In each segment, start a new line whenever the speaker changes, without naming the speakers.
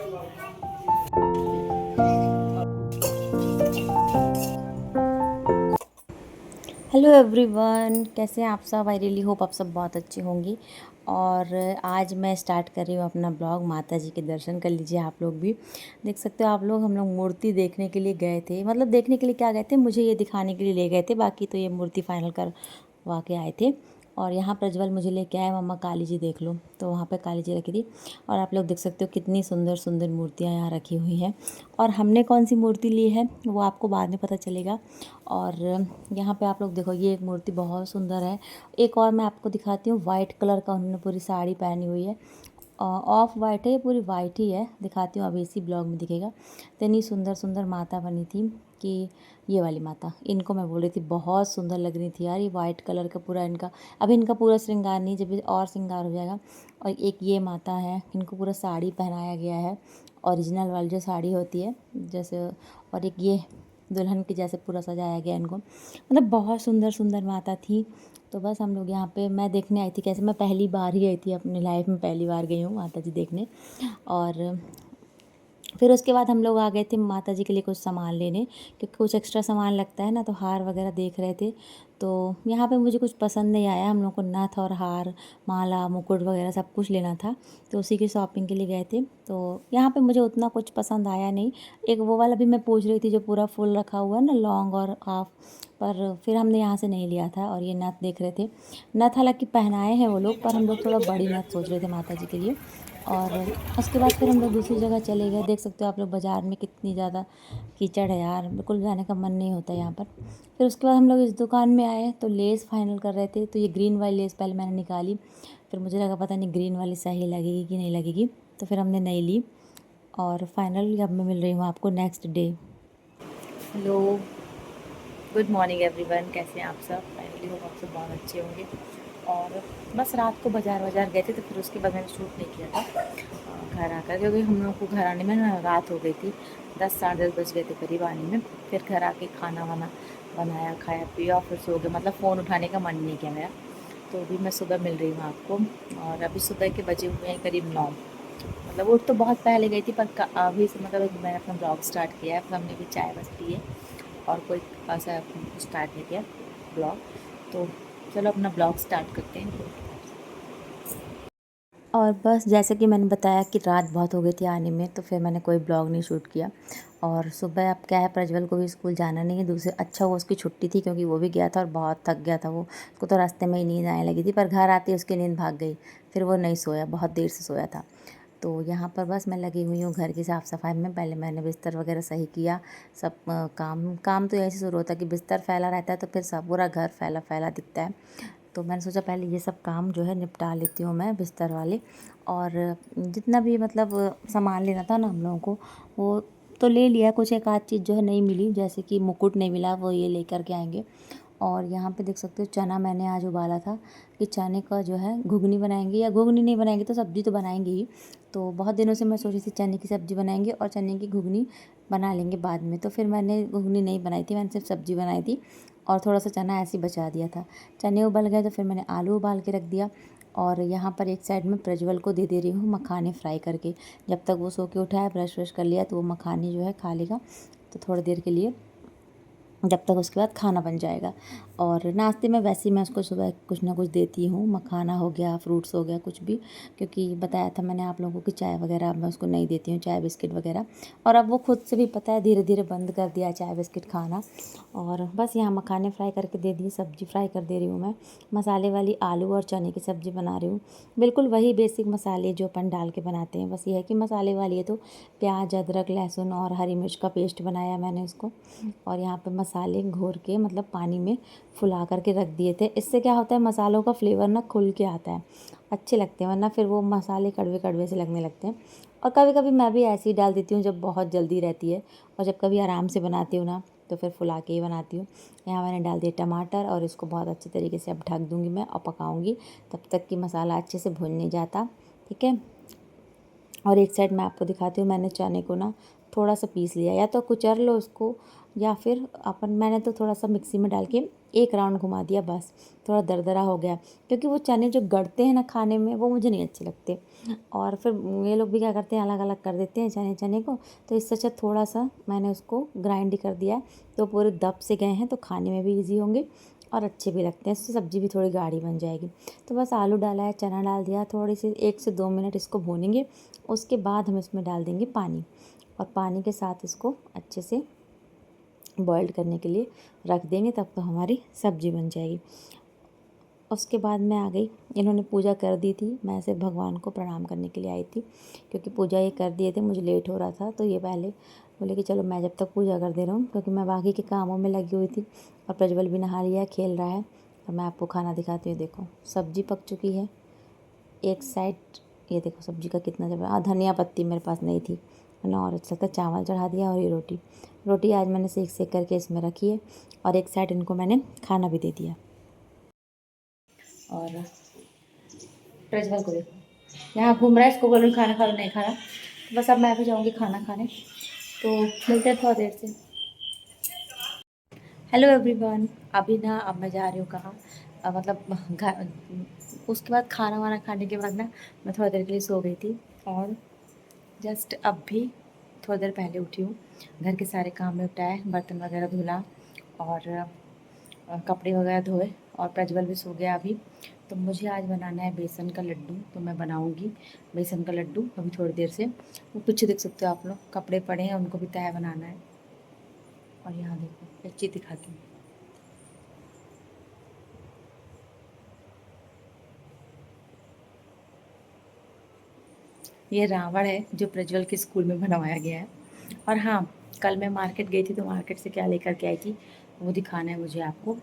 Hello everyone, कैसे हैं आप सब। आई रियली होप आप सब बहुत अच्छे होंगी। और आज मैं स्टार्ट कर रही हूँ अपना ब्लॉग। माता जी के दर्शन कर लीजिए आप लोग भी। देख सकते हो आप लोग, हम लोग मूर्ति देखने के लिए गए थे। मतलब देखने के लिए क्या गए थे, मुझे ये दिखाने के लिए ले गए थे। बाकी तो ये मूर्ति फाइनल करवा के आए थे। और यहाँ प्रज्वल मुझे लेके आए, मम्मा काली जी देख लो। तो वहाँ पे काली जी रखी थी। और आप लोग देख सकते हो कितनी सुंदर सुंदर मूर्तियाँ यहाँ रखी हुई हैं। और हमने कौन सी मूर्ति ली है वो आपको बाद में पता चलेगा। और यहाँ पे आप लोग देखो, ये एक मूर्ति बहुत सुंदर है। एक और मैं आपको दिखाती हूँ, वाइट कलर का उन्होंने पूरी साड़ी पहनी हुई है। ऑफ वाइट है, ये पूरी वाइट ही है। दिखाती हूँ, अभी इसी ब्लॉग में दिखेगा। तो इतनी सुंदर सुंदर माता बनी थी कि ये वाली माता, इनको मैं बोल रही थी, बहुत सुंदर लग रही थी यार। ये वाइट कलर का पूरा इनका, अभी इनका पूरा श्रृंगार नहीं, जब और श्रृंगार हो जाएगा। और एक ये माता है, इनको पूरा साड़ी पहनाया गया है, ओरिजिनल वाली जो साड़ी होती है जैसे। और एक ये दुल्हन के जैसे पूरा सजाया गया इनको। मतलब बहुत सुंदर सुंदर माता थी। तो बस हम लोग यहाँ पे, मैं देखने आई थी। कैसे, मैं पहली बार ही आई थी अपनी लाइफ में, पहली बार गई हूँ माता जी देखने। और फिर उसके बाद हम लोग आ गए थे माता जी के लिए कुछ सामान लेने, क्योंकि कुछ एक्स्ट्रा सामान लगता है ना। तो हार वगैरह देख रहे थे। तो यहाँ पे मुझे कुछ पसंद नहीं आया। हम लोग को नथ और हार, माला, मुकुट वगैरह सब कुछ लेना था। तो उसी की शॉपिंग के लिए गए थे। तो यहाँ पे मुझे उतना कुछ पसंद आया नहीं। एक वो वाला भी मैं पूछ रही थी जो पूरा फुल रखा हुआ है ना, लॉन्ग और हाफ। पर फिर हमने यहाँ से नहीं लिया था। और ये नथ देख रहे थे। नथ हालांकि पहनाए हैं वो लोग, पर हम लोग थोड़ा बड़ी नथ सोच रहे थे माता जी के लिए। और उसके बाद फिर हम लोग दूसरी जगह चले गए। देख सकते हो आप लोग, बाज़ार में कितनी ज़्यादा कीचड़ है यार, बिल्कुल जाने का मन नहीं होता यहाँ पर। फिर उसके बाद हम लोग इस दुकान में आए तो लेस फाइनल कर रहे थे। तो ये ग्रीन वाली लेस पहले मैंने निकाली। फिर मुझे लगा पता नहीं ग्रीन वाली सही लगेगी कि नहीं लगेगी, तो फिर हमने नहीं ली। और फाइनल अब मैं मिल रही हूँ आपको next day. Hello, good morning everyone, कैसे हैं आप सब। फाइनली होप आप सब बहुत अच्छे होंगे। और बस रात को बाज़ार गए थे, तो फिर उसके बाद मैंने शूट नहीं किया था घर आकर, क्योंकि हम लोग को घर आने में ना रात हो गई थी। 10 साढ़े 10 बज गए थे करीब आने में। फिर घर आके खाना वाना बनाया, खाया पिया और फिर सो गए। मतलब फ़ोन उठाने का मन नहीं किया मेरा। तो अभी मैं सुबह मिल रही हूँ आपको। और अभी सुबह के बजे हुए हैं करीब 9। मतलब उठ तो बहुत पहले गई थी, पर अभी से मतलब मैंने अपना ब्लॉग स्टार्ट किया है। फिर हमने भी चाय बस पी है और कोई ऐसा स्टार्ट नहीं किया ब्लॉग। तो चलो अपना ब्लॉग स्टार्ट करते हैं। और बस जैसे कि मैंने बताया कि रात बहुत हो गई थी आने में, तो फिर मैंने कोई ब्लॉग नहीं शूट किया। और सुबह अब क्या है, प्रज्वल को भी स्कूल जाना नहीं है। दूसरे अच्छा हुआ उसकी छुट्टी थी, क्योंकि वो भी गया था और बहुत थक गया था वो। उसको तो रास्ते में ही नींद आने लगी थी, पर घर आते उसकी नींद भाग गई। फिर वो नहीं सोया, बहुत देर से सोया था। तो यहाँ पर बस मैं लगी हुई हूँ घर की साफ़ सफाई में। पहले मैंने बिस्तर वगैरह सही किया। सब काम काम तो ऐसे शुरू होता है कि बिस्तर फैला रहता है, तो फिर सब पूरा घर फैला फैला दिखता है। तो मैंने सोचा पहले ये सब काम जो है निपटा लेती हूँ मैं, बिस्तर वाले। और जितना भी मतलब सामान लेना था ना हम लोगों को, वो तो ले लिया। कुछ एक आध चीज़ जो है नहीं मिली, जैसे कि मुकुट नहीं मिला, वो ये लेकर के आएंगे। और यहाँ पे देख सकते हो चना मैंने आज उबाला था, कि चने का जो है घुगनी बनाएंगे, या घुगनी नहीं बनाएंगे तो सब्ज़ी तो बनाएंगे ही। तो बहुत दिनों से मैं सोची थी चने की सब्ज़ी बनाएंगे और चने की घुगनी बना लेंगे बाद में। तो फिर मैंने घुगनी नहीं बनाई थी, मैंने सिर्फ सब्ज़ी बनाई थी। और थोड़ा सा चना ऐसे ही बचा दिया था। चने उबल गए तो फिर मैंने आलू उबाल के रख दिया। और यहाँ पर एक साइड में प्रज्वल को दे दे रही हूँ मखाने फ्राई करके। जब तक वो सो के उठा है, ब्रश व्रश कर लिया, तो वो मखाने जो है खा लेगा। तो थोड़ी देर के लिए, जब तक उसके बाद खाना बन जाएगा। और नाश्ते में वैसे ही मैं उसको सुबह कुछ ना कुछ देती हूँ, मखाना हो गया, फ्रूट्स हो गया, कुछ भी। क्योंकि बताया था मैंने आप लोगों की, चाय वगैरह मैं उसको नहीं देती हूँ, चाय बिस्किट वगैरह। और अब वो खुद से भी पता है धीरे धीरे बंद कर दिया चाय बिस्किट खाना। और बस यहाँ मखाने फ्राई करके दे दिए, सब्ज़ी फ्राई कर दे रही हूँ मैं। मसाले वाली आलू और चने की सब्ज़ी बना रही हूँ। बिल्कुल वही बेसिक मसाले जो अपन डाल के बनाते हैं, बस ये है कि मसाले वाली है। तो प्याज, अदरक, लहसुन और हरी मिर्च का पेस्ट बनाया मैंने उसको। और यहाँ पे मसाले घोर के, मतलब पानी में फुला करके रख दिए थे। इससे क्या होता है, मसालों का फ्लेवर ना खुल के आता है, अच्छे लगते हैं। वरना फिर वो मसाले कड़वे कड़वे से लगने लगते हैं। और कभी कभी मैं भी ऐसे ही डाल देती हूँ जब बहुत जल्दी रहती है। और जब कभी आराम से बनाती हूँ ना, तो फिर फुला के ही बनाती हूँ। यहाँ मैंने डाल दिए टमाटर, और इसको बहुत अच्छे तरीके से अब ढक दूँगी मैं और पकाऊँगी, तब तक कि मसाला अच्छे से भुन नहीं जाता। ठीक है। और एक साइड मैं आपको दिखाती हूँ, मैंने चने को ना थोड़ा सा पीस लिया, या तो कुचर लो उसको, या फिर मैंने तो थोड़ा सा मिक्सी में डाल के एक राउंड घुमा दिया बस, थोड़ा दरदरा हो गया, क्योंकि वो चने जो गड़ते हैं ना खाने में वो मुझे नहीं अच्छे लगते। और फिर ये लोग भी क्या करते हैं, अलग अलग कर देते हैं चने चने को। तो इससे अच्छा थोड़ा सा मैंने उसको ग्राइंड कर दिया है, तो पूरे दब से गए हैं, तो खाने में भी ईजी होंगे और अच्छे भी लगते हैं। इससे सब्ज़ी भी थोड़ी गाढ़ी बन जाएगी। तो बस आलू डाला है, चना डाल दिया, थोड़ी सी 1 से 2 मिनट इसको भूनेंगे। उसके बाद हम इसमें डाल देंगे पानी, और पानी के साथ इसको अच्छे से बॉइल्ड करने के लिए रख देंगे, तब तो हमारी सब्ज़ी बन जाएगी। उसके बाद मैं आ गई, इन्होंने पूजा कर दी थी, मैं सिर्फ भगवान को प्रणाम करने के लिए आई थी, क्योंकि पूजा ये कर दिए थे, मुझे लेट हो रहा था। तो ये पहले बोले कि चलो मैं जब तक पूजा कर दे रहा हूँ, क्योंकि मैं बाकी के कामों में लगी हुई थी। और प्रज्वल भी नहा लिया है, खेल रहा है। और मैं आपको खाना दिखाती हूँ। देखो सब्ज़ी पक चुकी है एक साइड, ये देखो सब्ज़ी का कितना जब धनिया पत्ती मेरे पास नहीं थी, वरना और अच्छा लगता। चावल चढ़ा दिया, और ये रोटी आज मैंने सेक सेक करके इसमें रखी है, और एक साइड इनको मैंने खाना भी दे दिया। और प्रज्वल को देखो यहाँ घूम रहा है, इसको बोलूँ खाना खा लो, नहीं खा रहा। बस अब मैं भी जाऊँगी खाना खाने, तो मिलते हैं थोड़ा देर से। हेलो एवरीवन, अभी ना अब मैं जा रही हूँ कहाँ, मतलब घर। उसके बाद खाना वाना खाने के बाद ना मैं थोड़ा देर के लिए सो गई थी, और जस्ट अब भी थोड़ी देर पहले उठी हूँ। घर के सारे काम में उठाए, बर्तन वगैरह धुला, और कपड़े वगैरह धोए, और प्रज्वल भी सो गया अभी। तो मुझे आज बनाना है बेसन का लड्डू, तो मैं बनाऊंगी बेसन का लड्डू अभी थोड़ी देर से। वो पीछे देख सकते हो आप लोग, कपड़े पड़े हैं, उनको भी तय बनाना है। और यहाँ देखो एक चीज़ दिखाती हूँ, ये रावण है जो प्रज्वल के स्कूल में बनवाया गया है। और हाँ, कल मैं मार्केट गई थी, तो मार्केट से क्या लेकर के आई थी वो दिखाना है मुझे आपको,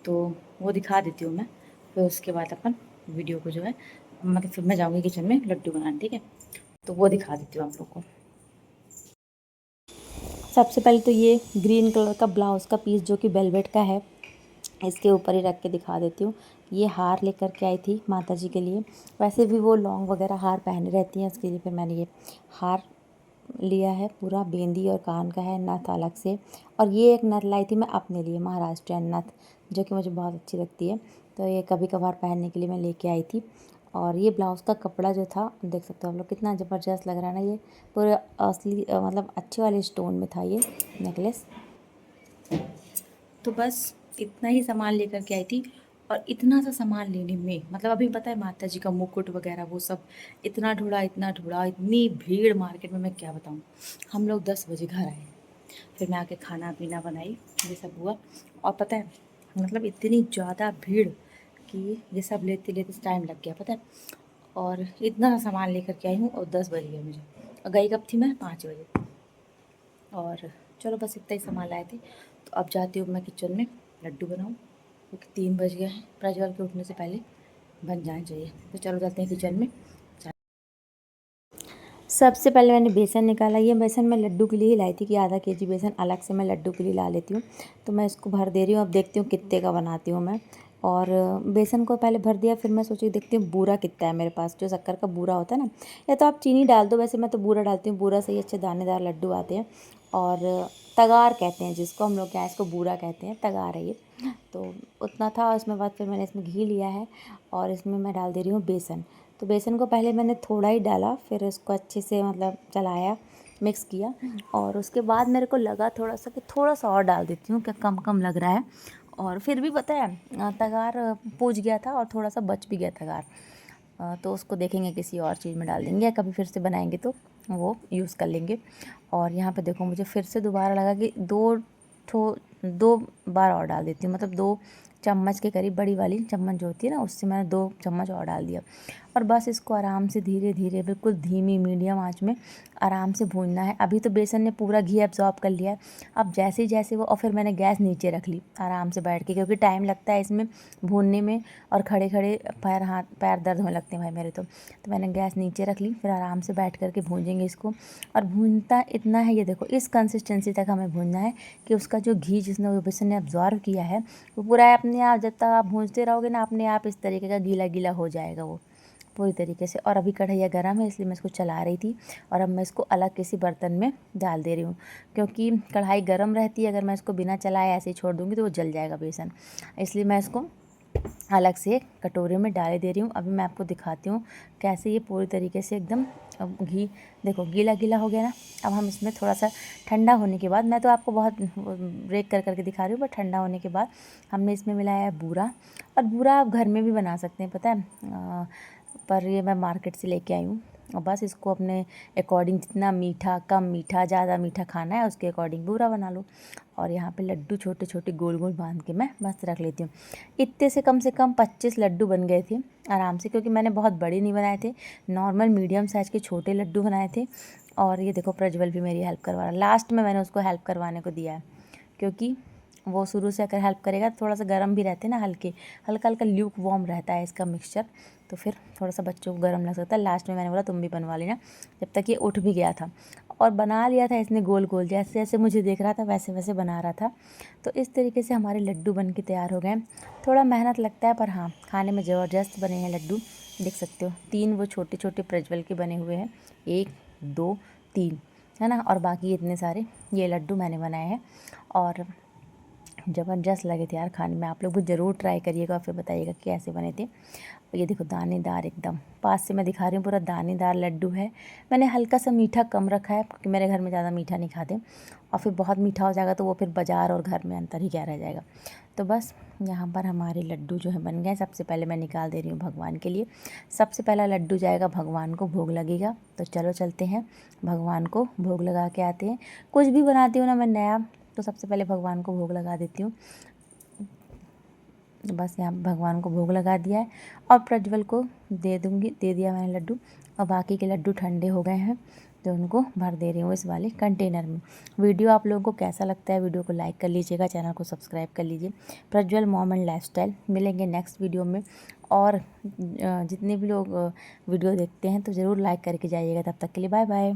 तो वो दिखा देती हूँ मैं। फिर उसके बाद अपन वीडियो को जो है, मतलब फिर मैं जाऊँगी किचन में लड्डू बनाने, ठीक है। तो वो दिखा देती हूँ आप लोग को। सबसे पहले तो ये ग्रीन कलर का ब्लाउज़ का पीस जो कि वेलवेट का है, इसके ऊपर ही रख के दिखा देती हूँ। ये हार लेकर के आई थी माता जी के लिए। वैसे भी वो लॉन्ग वगैरह हार पहने रहती हैं, उसके लिए फिर मैंने ये हार लिया है। पूरा बेंदी और कान का है, नथ अलग से। और ये एक नथ लाई थी मैं अपने लिए, महाराष्ट्रियन नथ, जो कि मुझे बहुत अच्छी लगती है। तो ये कभी कभार पहनने के लिए मैं लेके आई थी। और ये ब्लाउज़ का कपड़ा जो था, देख सकते हो आप लोग, कितना ज़बरदस्त लग रहा है ना। ये पूरे असली मतलब अच्छे वाले स्टोन में था ये नेकलेस। तो बस इतना ही सामान लेकर के आई थी। और इतना सा सामान लेने में, मतलब अभी पता है माता जी का मुकुट वगैरह वो सब इतना ढूंढा, इतना ढूंढा, इतनी भीड़ मार्केट में, मैं क्या बताऊँ। हम लोग 10 बजे घर आए, फिर मैं आके खाना पीना बनाई, ये सब हुआ। और पता है, मतलब इतनी ज़्यादा भीड़ कि ये सब लेते लेते टाइम लग गया, पता है। और इतना सा सामान लेकर के आई हूँ, और 10 बज गए मुझे। और गई कब थी मैं, 5 बजे। और चलो बस इतना ही सामान लाए थे। तो अब जाती हूँ मैं किचन में लड्डू बनाऊँ, क्योंकि 3 बज गए हैं, प्रज्वल के उठने से पहले बन जाना चाहिए। तो चलो जाते हैं किचन में। सबसे पहले मैंने बेसन निकाला। ये बेसन मैं लड्डू के लिए ही लाई थी, कि आधा केजी बेसन अलग से मैं लड्डू के लिए ला लेती हूँ। तो मैं इसको भर दे रही हूँ, अब देखती हूँ कितने का बनाती हूँ मैं। और बेसन को पहले भर दिया, फिर मैं सोची देखती हूँ बूरा कितना है मेरे पास, जो शक्कर का बूरा होता है ना, या तो आप चीनी डाल दो, वैसे मैं तो बूरा डालती हूँ, बूरा से ही अच्छे दानेदार लड्डू आते हैं। और तगार कहते हैं जिसको, हम लोग क्या इसको बूरा कहते हैं, तगार है ये। तो उतना था। इसमें बाद फिर मैंने इसमें घी लिया है, और इसमें मैं डाल दे रही हूँ बेसन। तो बेसन को पहले मैंने थोड़ा ही डाला, फिर इसको अच्छे से मतलब चलाया, मिक्स किया। और उसके बाद मेरे को लगा थोड़ा सा कि थोड़ा सा और डाल देती हूँ, क्या कम कम लग रहा है। और फिर भी पता है तगार पूज गया था, और थोड़ा सा बच भी गया तगार। तो उसको देखेंगे किसी और चीज़ में डाल देंगे, या कभी फिर से बनाएंगे तो वो यूज़ कर लेंगे। और यहाँ पे देखो, मुझे फिर से दोबारा लगा कि दो बार और डाल देती हूँ, मतलब 2 चम्मच के करीब, बड़ी वाली चम्मच जो होती है ना, उससे मैंने 2 चम्मच और डाल दिया। और बस इसको आराम से धीरे धीरे, बिल्कुल धीमी मीडियम आंच में आराम से भूनना है। अभी तो बेसन ने पूरा घी एब्जॉर्ब कर लिया है। अब जैसे जैसे वो, और फिर मैंने गैस नीचे रख ली आराम से बैठ के, क्योंकि टाइम लगता है इसमें भूनने में, और खड़े खड़े पैर दर्द होने लगते हैं भाई मेरे तो मैंने गैस नीचे रख ली। फिर आराम से बैठ करके भूनेंगे इसको। और भूनता इतना है, ये देखो इस कंसिस्टेंसी तक हमें भूनना है, कि उसका जो घी जिसने वो बेसन ने एब्जॉर्ब किया है, वो पूरा अपने आप, जब तक आप भूनते रहोगे ना, अपने आप इस तरीके का गीला गीला हो जाएगा वो पूरी तरीके से। और अभी कढ़ैया गर्म है इसलिए मैं इसको चला रही थी और अब मैं इसको अलग किसी बर्तन में डाल दे रही हूँ, क्योंकि कढ़ाई गर्म रहती है, अगर मैं इसको बिना चलाए ऐसे ही छोड़ दूँगी तो वो जल जाएगा बेसन, इसलिए मैं इसको अलग से एक कटोरे में डाले दे रही हूँ। अभी मैं आपको दिखाती हूँ कैसे ये पूरी तरीके से एकदम घी देखो गीला गीला हो गया ना। अब हम इसमें थोड़ा सा ठंडा होने के बाद, मैं तो आपको बहुत ब्रेक कर करके दिखा रही हूँ, बट ठंडा होने के बाद हमने इसमें मिलाया है बूरा। और बूरा आप घर में भी बना सकते हैं, पता है, पर ये मैं मार्केट से लेके आई हूँ। और बस इसको अपने अकॉर्डिंग जितना मीठा, कम मीठा, ज़्यादा मीठा खाना है उसके अकॉर्डिंग बूरा बना लो। और यहाँ पे लड्डू छोटे छोटे गोल गोल बांध के मैं मस्त रख लेती हूँ। इतने से कम 25 लड्डू बन गए थे आराम से, क्योंकि मैंने बहुत बड़े नहीं बनाए थे, नॉर्मल मीडियम साइज़ के छोटे लड्डू बनाए थे। और ये देखो प्रज्वल भी मेरी हेल्प करवा रहा है, लास्ट में मैंने उसको हेल्प करवाने को दिया है, क्योंकि वो शुरू से अगर हेल्प करेगा तो थोड़ा सा गर्म भी रहते हैं ना, हल्का हल्का ल्यूक वार्म रहता है इसका मिक्सचर, तो फिर थोड़ा सा बच्चों को गर्म लग सकता है। लास्ट में मैंने बोला तुम भी बनवा लेना, जब तक ये उठ भी गया था और बना लिया था इसने गोल गोल, जैसे जैसे मुझे देख रहा था वैसे वैसे बना रहा था। तो इस तरीके से हमारे लड्डू बन के तैयार हो गए। थोड़ा मेहनत लगता है पर हाँ खाने में ज़बरदस्त बने हैं लड्डू। देख सकते हो 3 वो छोटे छोटे प्रज्वल के बने हुए हैं, 1 2 3 है ना, और बाकी इतने सारे ये लड्डू मैंने बनाए हैं और ज़बरदस्त लगे थे यार खाने में। आप लोग भी ज़रूर ट्राई करिएगा, फिर बताइएगा कैसे बने थे। ये देखो दानेदार, एकदम पास से मैं दिखा रही हूँ, पूरा दानेदार लड्डू है। मैंने हल्का सा मीठा कम रखा है क्योंकि मेरे घर में ज़्यादा मीठा नहीं खाते, और फिर बहुत मीठा हो जाएगा तो वो फिर बाज़ार और घर में अंतर ही क्या रह जाएगा। तो बस यहाँ पर हमारे लड्डू जो है बन गए। सबसे पहले मैं निकाल दे रही हूँ भगवान के लिए। सबसे पहला लड्डू जाएगा भगवान को, भोग लगेगा। तो चलो चलते हैं भगवान को भोग लगा के आते हैं। कुछ भी बनाती हूँ ना मैं नया, तो सबसे पहले भगवान को भोग लगा देती हूँ। बस यहाँ भगवान को भोग लगा दिया है और प्रज्वल को दे दिया मैंने लड्डू, और बाकी के लड्डू ठंडे हो गए हैं तो उनको भर दे रही हूँ इस वाले कंटेनर में। वीडियो आप लोगों को कैसा लगता है, वीडियो को लाइक कर लीजिएगा, चैनल को सब्सक्राइब कर लीजिए। प्रज्वल मॉम एंड लाइफस्टाइल, मिलेंगे नेक्स्ट वीडियो में। और जितने भी लोग वीडियो देखते हैं तो ज़रूर लाइक करके जाइएगा। तब तक के लिए बाय बाय।